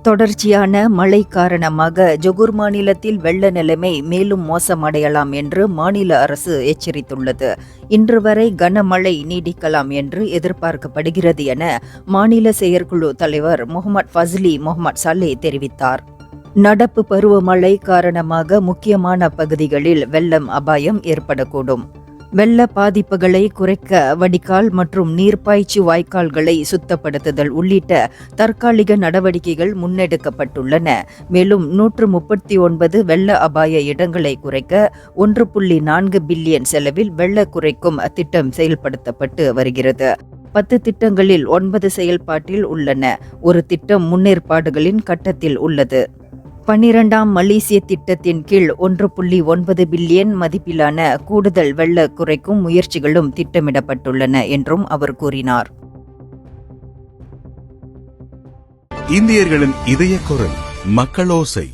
தொடர்ச்சியான மழை காரணமாக ஜொகூர் மாநிலத்தில் வெள்ள நிலைமை மேலும் மோசமடையலாம் என்று மாநில அரசு எச்சரித்துள்ளது. இன்று வரை கனமழை நீடிக்கலாம் என்று எதிர்பார்க்கப்படுகிறது என மாநில செயற்குழு தலைவர் முகமது ஃபஸ்லி முகமது சலே தெரிவித்தார். நடப்பு பருவமழை காரணமாக முக்கியமான பகுதிகளில் வெள்ளம் அபாயம் ஏற்படக்கூடும். வெள்ள பாதிப்புகளை குறைக்க வடிகால் மற்றும் நீர்ப்பாய்ச்சி வாய்க்கால்களை சுத்தப்படுத்துதல் உள்ளிட்ட தற்காலிக நடவடிக்கைகள் முன்னெடுக்கப்பட்டுள்ளன. மேலும் 139 வெள்ள அபாய இடங்களை குறைக்க 1.4 பில்லியன் செலவில் வெள்ள குறைக்கும் திட்டம் செயல்படுத்தப்பட்டு வருகிறது. 10 திட்டங்களில் 9 செயல்பாட்டில் உள்ளன. ஒரு திட்டம் முன்னேற்பாடுகளின் கட்டத்தில் உள்ளது. 12ஆம் மலேசிய திட்டத்தின் கீழ் 1.9 பில்லியன் மதிப்பிலான கூடுதல் வெள்ள குறைக்கும் முயற்சிகளும் திட்டமிடப்பட்டுள்ளன என்றும் அவர் கூறினார். இந்தியர்களின் இதய குரல் மக்களோசை.